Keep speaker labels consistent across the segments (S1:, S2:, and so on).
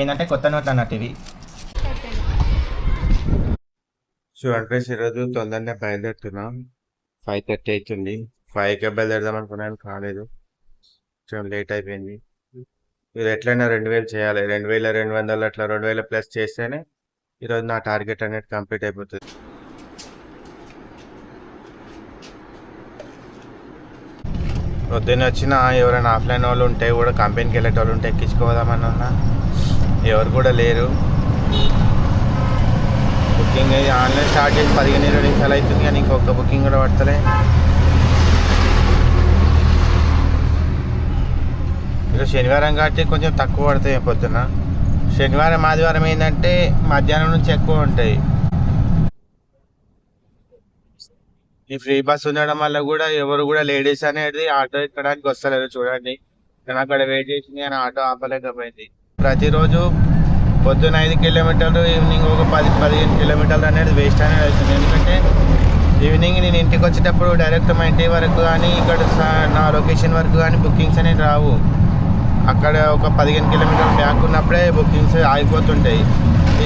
S1: ఏంటంటే కొత్త నోట్లు అన్నట్టు ఇవి.
S2: చూడండి ఫ్రెండ్స్, ఈరోజు తొందరనే బయలుదేరుతున్నాం. 5:30 అవుతుంది. 5కే బయలుదేరదాం అనుకున్నాను, కాలేదు. కొంచెం లేట్ అయిపోయింది. మీరు ఎట్లయినా 2000 చేయాలి. 2200 అట్లా 2000 ప్లస్ చేస్తేనే ఈరోజు నా టార్గెట్ అనేది కంప్లీట్ అయిపోతుంది. పొద్దున్న వచ్చిన ఎవరైనా ఆఫ్లైన్ వాళ్ళు ఉంటే కూడా కంపెనీకి వెళ్ళేట వాళ్ళు ఉంటే ఎక్కించుకోదామన్నా ఎవరు కూడా లేరు. బుకింగ్ ఆన్లైన్ స్టార్ట్ చేసి 15-20 నిమిషాలు అవుతుంది, కానీ ఇంకొక బుకింగ్ కూడా పడతలే. ఈరోజు శనివారం కాబట్టి కొంచెం తక్కువ పడతాయి పొద్దున. శనివారం ఆదివారం ఏంటంటే మధ్యాహ్నం నుంచి ఎక్కువ ఉంటాయి. ఈ ఫ్రీ బస్ ఉండడం వల్ల కూడా ఎవరు కూడా లేడీస్ అనేది ఆటో ఎక్కడానికి వస్తలేరు. చూడండి, నేను అక్కడ వెయిట్ చేసింది కానీ ఆటో ఆపలేకపోయింది. ప్రతిరోజు పొద్దున్న 5 కిలోమీటర్లు, ఈవినింగ్ ఒక 10-15 కిలోమీటర్లు అనేది వేస్ట్ అనేది అవుతుంది. ఎందుకంటే ఈవినింగ్ నేను ఇంటికి వచ్చేటప్పుడు డైరెక్ట్ మా ఇంటి వరకు కానీ ఇక్కడ నా లొకేషన్ వరకు కానీ బుకింగ్స్ అనేవి రావు. అక్కడ ఒక 15 కిలోమీటర్లు బ్యాక్ ఉన్నప్పుడే బుకింగ్స్ ఆగిపోతుంటాయి.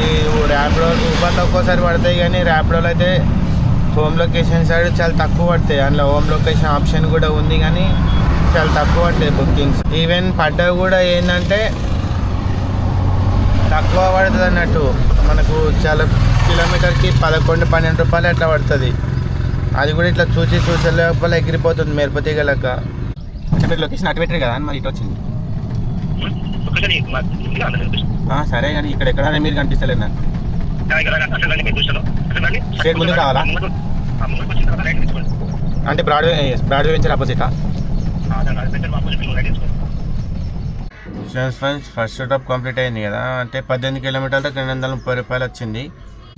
S2: ఈ ర్యాపిడో, ఊబర్లో ఒక్కోసారి పడతాయి, కానీ ర్యాపిడోలో అయితే హోమ్ లొకేషన్ సైడ్ చాలా తక్కువ పడతాయి. అందులో హోమ్ లొకేషన్ ఆప్షన్ కూడా ఉంది, కానీ చాలా తక్కువ పడతాయి బుకింగ్స్. ఈవెన్ పడ్డవి కూడా ఏంటంటే తక్కువ పడుతుంది అన్నట్టు. మనకు చాలా కిలోమీటర్కి 11-12 రూపాయలు అట్లా పడుతుంది. అది కూడా ఇట్లా చూసే లోపల ఎగిరిపోతుంది మెరుపతి గలక.
S1: అంటే మీరు లొకేషన్ అటు పెట్టారు కదా అని మరి ఇటు వచ్చింది. సరే, కానీ ఇక్కడ ఎక్కడ మీరు కనిపిస్తలేదు నాకు. స్ట్రేట్ ముందుకు రావాలా? అంటే బ్రాడ్వే నుంచి ఆపోజిటా?
S2: ఫ్రెండ్స్, ఫస్ట్ స్టాప్ కంప్లీట్ అయింది కదా. అంటే 18 కిలోమీటర్లకు 230 రూపాయలు వచ్చింది.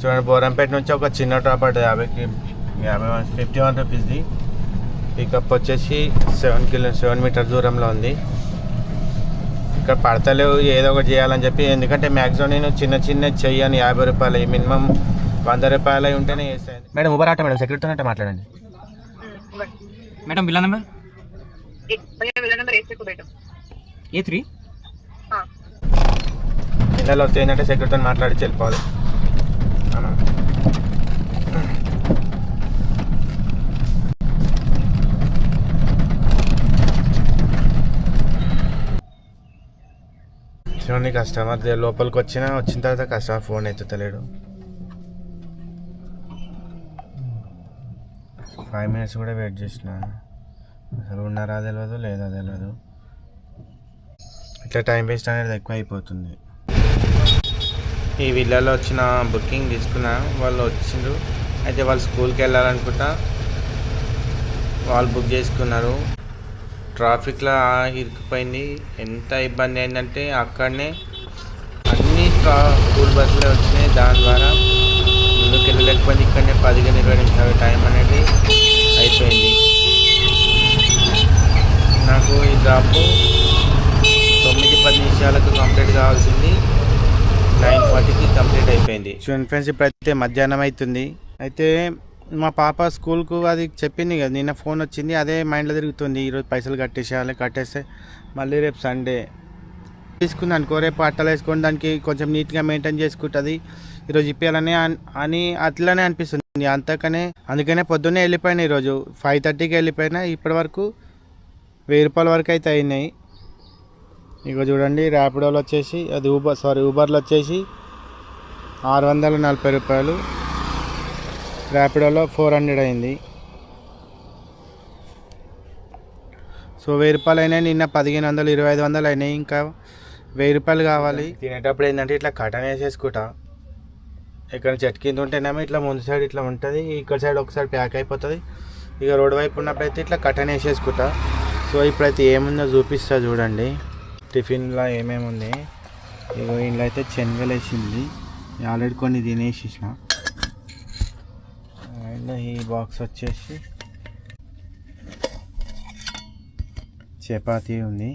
S2: చూడండి, బోరంపేట నుంచి ఒక చిన్న డ్రాప్ అంటే 51 రూపీస్ది. పికప్ వచ్చేసి 7 మీటర్ దూరంలో ఉంది. ఇక్కడ పడతలేవు, ఏదో ఒకటి చేయాలని చెప్పి. ఎందుకంటే మ్యాక్సిమం నేను చిన్న చెయ్యను. 50 రూపాయలు మినిమం 100 రూపాయలు ఉంటేనే వేస్తాను.
S1: మేడం ఊబర్ ఆటో మేడం, సెక్యూరిటీతో అంటే మాట్లాడండి మేడం. బిల్ నెంబర్ A3
S2: పిల్లలు వస్తే ఏంటంటే సెక్యూరిటీతో మాట్లాడి వెళ్ళిపోవాలి. చూడండి, కస్టమర్ లోపలికి వచ్చిన తర్వాత కస్టమర్ ఫోన్ ఎత్తుతలేడు. 5 మినిట్స్ కూడా వెయిట్ చేసిన, అసలు ఉన్నారా తెలియదు, లేదా తెలియదు. ఇట్లా టైం వేస్ట్ అనేది ఎక్కువ అయిపోతుంది. ఈ విల్లాలో వచ్చిన బుకింగ్ తీసుకున్నా, వాళ్ళు వచ్చిండ్రు. అయితే వాళ్ళు స్కూల్కి వెళ్ళాలనుకుంటా, వాళ్ళు బుక్ చేసుకున్నారు. ట్రాఫిక్లో ఇరుక్కుపోయింది. ఎంత ఇబ్బంది అయిందంటే అక్కడనే అన్ని స్కూల్ బస్సులే వచ్చినాయి. దాని ద్వారా ముందుకు వెళ్ళలేకపోయింది. ఇక్కడనే 15-20 నిమిషాల టైం అనేది అయిపోయింది. నాకు ఈ డ్రాప్ 9-10 నిమిషాలకు కంప్లీట్ కావాల్సింది 9:40కి కంప్లీట్ అయిపోయింది. చూడండి ఫ్రెండ్స్, ఇప్పుడైతే మధ్యాహ్నం అవుతుంది. అయితే మా పాప స్కూల్కు అది చెప్పింది కదా, నిన్న ఫోన్ వచ్చింది. అదే మైండ్లో తిరుగుతుంది. ఈరోజు పైసలు కట్టేసేయాలి, కట్టేస్తే మళ్ళీ రేపు సండే తీసుకుంది అనుకో, రేపు అట్టలు వేసుకొని దానికి కొంచెం నీట్గా మెయింటైన్ చేసుకుంటుంది. ఈరోజు ఇప్పేయాలని అని అట్లనే అనిపిస్తుంది. అందుకనే పొద్దున్నే వెళ్ళిపోయినా. ఈరోజు 5:30కి వెళ్ళిపోయినా. ఇప్పటి వరకు 1000 రూపాయల వరకు అయితే అయినాయి. ఇక చూడండి, ర్యాపిడోలో వచ్చేసి అది ఊబర్లో వచ్చేసి 640 రూపాయలు, ర్యాపిడోలో 400 అయింది. సో 1000 రూపాయలు అయినాయి. నిన్న 1500, 2500 అయినాయి. ఇంకా 1000 రూపాయలు కావాలి. తినేటప్పుడు ఏంటంటే ఇట్లా కటన్ వేసేసుకుంటా. ఇక్కడ చెట్టు కింద ఉంటేనేమో ఇట్లా ముందు సైడ్ ఇట్లా ఉంటుంది, ఇక్కడ సైడ్ ఒకసారి ప్యాక్ అయిపోతుంది. ఇక రోడ్డు వైపు ఉన్నప్పుడైతే ఇట్లా కటన్ వేసేసుకుంటా. సో ఇప్పుడైతే ఏముందో చూపిస్తా చూడండి. టిఫిన్లో ఏమేమి ఉంది. ఇగో ఇంట్లో అయితే శనగలు వేసింది, ఆల్రెడీ కొన్ని తినేసేసిన. అండ్ ఈ బాక్స్ వచ్చేసి చపాతీ ఉంది,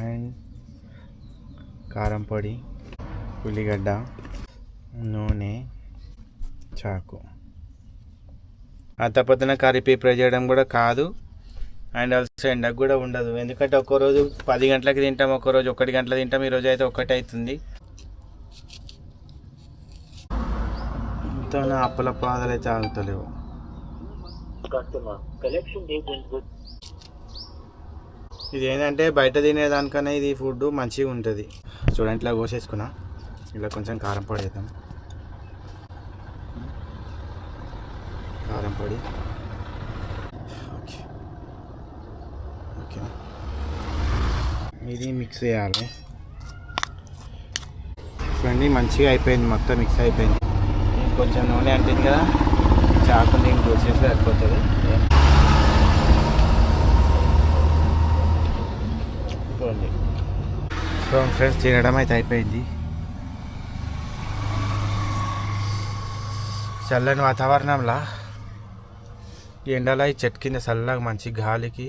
S2: అండ్ కారం పొడి, ఉల్లిగడ్డ, నూనె, చాకు. అంత పొద్దున కర్రీ ప్రిపేర్ చేయడం కూడా కాదు, అండ్ ఆల్సో ఎండకు కూడా ఉండదు, ఎందుకంటే ఒక్కరోజు 10 గంటలకి తింటాం, ఒక్కరోజు 1 గంటలకు తింటాం. ఈరోజు అయితే 1 అవుతుంది. ఇంత అప్పల పాదలు అయితే ఆగుతలేవు. ఇది ఏంటంటే బయట తినేదానికన్నా ఇది ఫుడ్ మంచిగా ఉంటుంది. చూడండి ఇట్లా కోసేసుకున్నా, ఇలా కొంచెం కారం పొడి వేద్దాం. కారం పొడి ఓకే ఓకే, ఇది మిక్స్ చేయాలి. చూడండి మంచిగా అయిపోయింది, మొత్తం మిక్స్ అయిపోయింది. కొంచెం నూనె అంటుంది కదా, చాకు దీనికి దూసేసి సరిపోతుంది. చూడండి. సో ఫ్రెండ్స్ తినడం అయితే అయిపోయింది. చల్లని వాతావరణంలో ఈ ఎండలో ఈ చెట్టు కింద చల్లగా మంచి గాలికి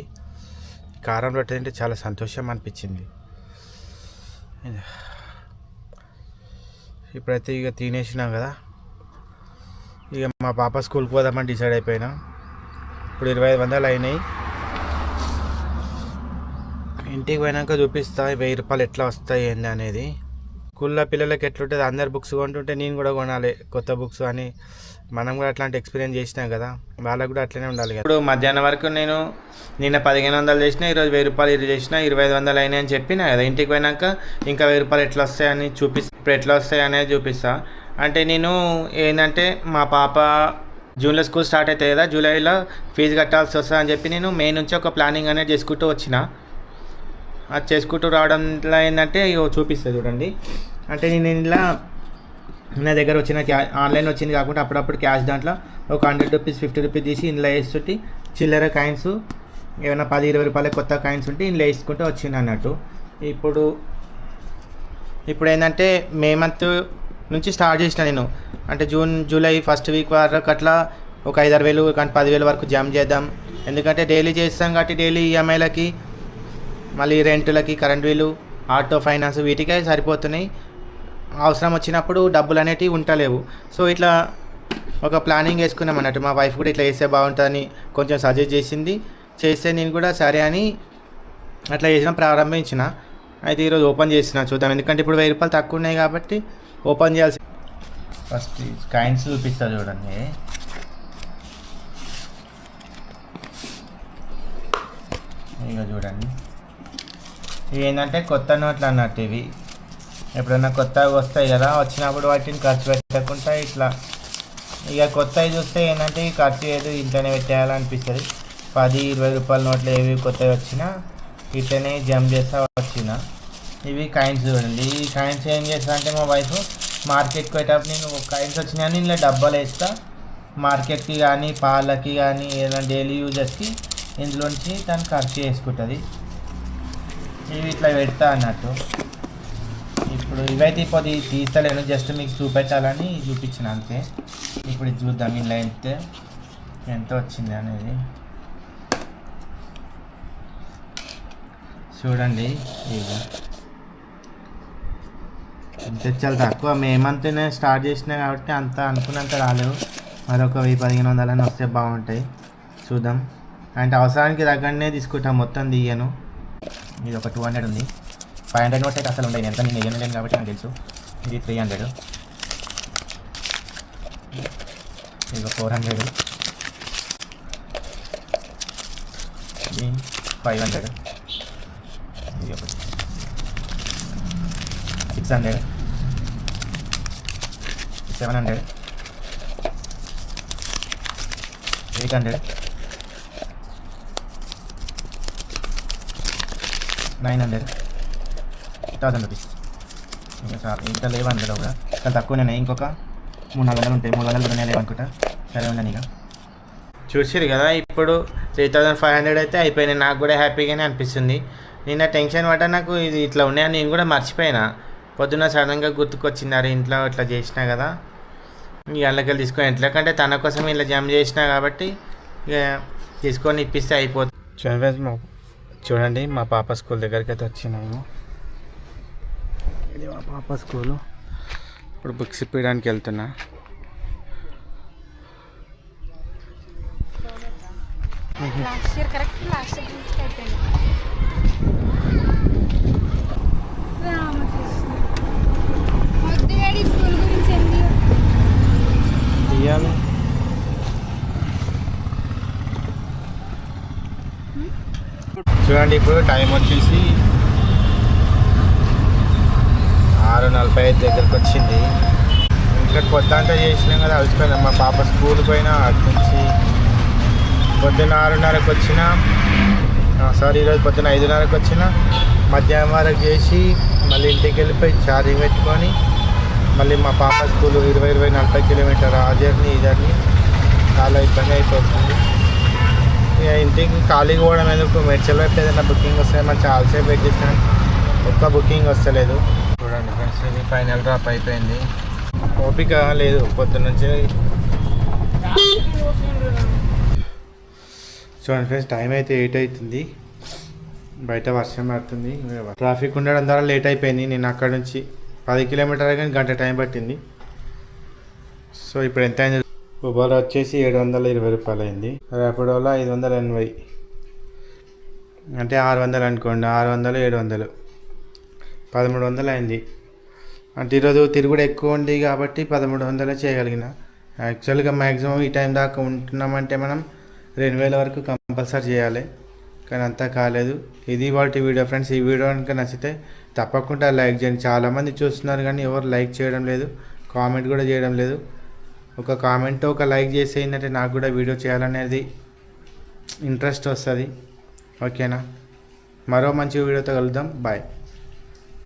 S2: కారం రొట్టె తింటే చాలా సంతోషం అనిపించింది. ఇప్పుడైతే ఇక తినేసినాం కదా, ఇక మా పాప స్కూల్కి పోదామని డిసైడ్ అయిపోయినా. ఇప్పుడు 2500 అయినాయి. ఇంటికి పోయినాక చూపిస్తా 1000 రూపాయలు ఎట్లా వస్తాయి ఏంది అనేది. స్కూల్లో పిల్లలకి ఎట్లుంటుంది, అందరు బుక్స్ కొంటుంటే నేను కూడా కొనాలి కొత్త బుక్స్ అని. మనం కూడా అట్లాంటి ఎక్స్పీరియన్స్ చేసినాం కదా, వాళ్ళకు కూడా అట్లనే ఉండాలి కదా. ఇప్పుడు మధ్యాహ్నం వరకు నేను నిన్న 1500 చేసిన, ఈరోజు 1000 రూపాయలు ఇది చేసిన, 2500 అయినాయి అని చెప్పినా కదా. ఇంటికి పోయినాక ఇంకా 1000 రూపాయలు ఎట్లా వస్తాయని చూపిస్తా. ఇప్పుడు ఎట్లా వస్తాయి అనేది చూపిస్తా. అంటే నేను ఏంటంటే మా పాప జూన్లో స్కూల్ స్టార్ట్ అవుతాయి కదా, జూలైలో ఫీజు కట్టాల్సి వస్తుంది అని చెప్పి నేను మే నుంచి ఒక ప్లానింగ్ అనేది చేసుకుంటూ వచ్చిన. అది చేసుకుంటూ రావడంలో ఏంటంటే చూపిస్తుంది చూడండి. అంటే నేను ఇలా నా దగ్గర వచ్చిన ఆన్లైన్ వచ్చింది కాకుండా అప్పుడప్పుడు క్యాష్ దాంట్లో ఒక 100 రూపీస్ 50 రూపీస్ తీసి ఇందులో వేస్తుంటే చిల్లర కాయిన్స్ ఏమైనా 10-20 రూపాయల కొత్త కాయిన్స్ ఉంటే ఇందులో వేసుకుంటూ వచ్చింది అన్నట్టు. ఇప్పుడు ఏంటంటే మే మంత్ నుంచి స్టార్ట్ చేసిన నేను. అంటే జూలై ఫస్ట్ వీక్ వరకు అట్లా ఒక 5-6 వేలు కానీ 10,000 వరకు జమ చేద్దాం. ఎందుకంటే డైలీ చేస్తాం కాబట్టి డైలీ ఈఎంఐలకి, మళ్ళీ రెంటులకి, కరెంట్ బిల్లు, ఆటో ఫైనాన్స్ వీటికే సరిపోతున్నాయి. అవసరం వచ్చినప్పుడు డబ్బులు అనేటివి ఉంటలేవు. సో ఇట్లా ఒక ప్లానింగ్ వేసుకున్నాం అన్నట్టు. మా వైఫ్ కూడా ఇట్లా చేస్తే బాగుంటుందని కొంచెం సజెస్ట్ చేసింది. చేస్తే నేను కూడా సరే అని అట్లా చేసిన, ప్రారంభించిన. అయితే ఈరోజు ఓపెన్ చేసిన, చూద్దాం. ఎందుకంటే ఇప్పుడు 1000 రూపాయలు తక్కువ ఉన్నాయి కాబట్టి ఓపెన్ చేయాల్సి. ఫస్ట్ కాయిన్స్ చూపిస్తా చూడండి. ఇక చూడండి, ఇవి ఏంటంటే కొత్త నోట్లు అన్నట్టు. ఇవి ఎప్పుడైనా కొత్తగా వస్తాయి కదా, వచ్చినప్పుడు వాటిని ఖర్చు పెట్టకుండా ఇట్లా ఇక కొత్తవి చూస్తే ఏంటంటే ఖర్చు ఏదో ఇంట్లోనే పెట్టేయాలనిపిస్తుంది. 10-20 రూపాయల నోట్లు ఏవి కొత్తవి వచ్చినా ఇట్లనే జంప్ చేస్తా వచ్చిన. ఇవి కాయిన్స్ చూడండి. ఈ కాయిన్స్ ఏం చేస్తా అంటే మా వైఫ్ మార్కెట్కి పోయేటప్పుడు నేను కాయిన్స్ వచ్చినాయని ఇందులో డబ్బాలు వేస్తా. మార్కెట్కి కానీ పాలకి కానీ ఏదైనా డైలీ యూజెస్కి ఇందులోంచి తను ఖర్చు చేసుకుంటుంది. ఇవి ఇట్లా పెడతా అన్నట్టు. ఇప్పుడు ఇవైతే ఇప్పుడు తీస్తలేను, జస్ట్ మీకు చూపెట్టాలని చూపించిన అంతే. ఇప్పుడు ఇది చూద్దాం ఇలా ఎంత వచ్చింది అనేది. చూడండి, ఇవి ఎంత చాలా తక్కువ. మేమంతనే స్టార్ట్ చేసినా కాబట్టి అంత అనుకున్నంత రాలేవు. మరొక 1000-1500 అని వస్తే బాగుంటాయి. చూద్దాం. అంటే అవసరానికి తగ్గనే తీసుకుంటాం, మొత్తం తీయను. ఇది ఒక 200 ఉంది. 500 నోట్స్ అయితే అసలు ఉండయి, ఎంత నేను వేయలేను కాబట్టి నాకు తెలుసు. ఇది 300, ఇది 400, ఇది 500, ఇది ఒకటి 600, 700, 800, 900, 1000 రూపీస్. ఇంకా సార్ ఇంకా లేవు అందులో కూడా చాలా తక్కువనే. ఇంకొక 300-400 ఉంటాయి. 300 కూడా లేవు అనుకుంటా. సరే ఉండండి. ఇక చూసారు కదా, ఇప్పుడు 3500 అయితే అయిపోయినాయి. నాకు కూడా హ్యాపీగానే అనిపిస్తుంది. నిన్న టెన్షన్ పడ్డా, నాకు ఇది ఇట్లా ఉన్నాయని నేను కూడా మర్చిపోయినా. పొద్దున్న సడన్గా గుర్తుకొచ్చింది, అరే ఇంట్లో ఇట్లా చేసినా కదా, ఇక అందులోకి తీసుకొని ఎట్లకంటే తన కోసం ఇలా జమ చేసినా కాబట్టి ఇక తీసుకొని ఇప్పిస్తే అయిపోతుంది. చూడండి మా పాప స్కూల్ దగ్గరికి అయితే వచ్చినాము. ఇది మా పాప స్కూలు. ఇప్పుడు బుక్స్ ఇప్పడానికి వెళ్తున్నా.
S3: లాస్ట్ ఇయర్ కరెక్ట్ లాస్ట్ ఎగ్జామ్స్కి అయిపోయింది. రామకృష్ణ మొద్దుగాడి స్కూల్ గురించి ఏంటి?
S2: ఇయ్యాలి చూడండి. ఇప్పుడు టైం వచ్చేసి 6:45 దగ్గరకు వచ్చింది. ఇంకా పొద్దంతా చేసినాం కదా, అలసిపోయినాం. మా పాప స్కూల్ పోయినా అటు నుంచి పొద్దున్న 6:30కి వచ్చిన, ఈరోజు పొద్దున్న 5:30కి వచ్చిన, మధ్యాహ్నం వరకు చేసి మళ్ళీ ఇంటికి వెళ్ళిపోయి ఛార్జింగ్ పెట్టుకొని మళ్ళీ మా పాప స్కూల్ 20-40 కిలోమీటర్ ఆ జర్నీ ఈ జర్నీ చాలా ఇబ్బంది అయిపోతుంది. ఇక ఇంటికి ఖాళీగా పోవడం ఎందుకు, మెడ్చల్ వైపు ఏదైనా బుకింగ్ వస్తే మనం చాలాసేపు వెయిట్ చేసినా ఒక్క బుకింగ్ వస్తలేదు. చూడండి ఫ్రెండ్స్, ఇది ఫైనల్ డ్రాప్ అయిపోయింది. ఓపిక లేదు పొద్దున్న నుంచి. చూడండి ఫ్రెండ్స్, టైం అయితే 8 అవుతుంది. బయట వర్షం పడుతుంది. ట్రాఫిక్ ఉండడం ద్వారా లేట్ అయిపోయింది. నేను అక్కడ నుంచి 10 కిలోమీటర్లు కానీ గంట టైం పట్టింది. సో ఇప్పుడు ఎంత అయింది? ఉబర్ వచ్చేసి 720 రూపాయలు అయింది. ర్యాపిడోలో 580, అంటే 600 అనుకోండి. 600 700 1300 అయింది. అంటే ఈరోజు తిరుగుడు ఎక్కువ ఉంది కాబట్టి 1300 చేయగలిగిన. యాక్చువల్గా మ్యాక్సిమం ఈ టైం దాకా ఉంటున్నామంటే మనం 2000 వరకు కంపల్సరీ చేయాలి, కానీ అంతా కాలేదు. ఇది వాటి వీడియో ఫ్రెండ్స్. ఈ వీడియో కనుక నచ్చితే తప్పకుండా లైక్ చేయండి. చాలామంది చూస్తున్నారు కానీ ఎవరు లైక్ చేయడం లేదు, కామెంట్ కూడా చేయడం లేదు. ఒక కామెంట్ ఒక లైక్ చేసేయండి, నాకు కూడా వీడియో చేయాలనేది ఇంట్రెస్ట్ వస్తుంది. ఓకేనా? మరో మంచి వీడియోతో కలుద్దాం. బాయ్.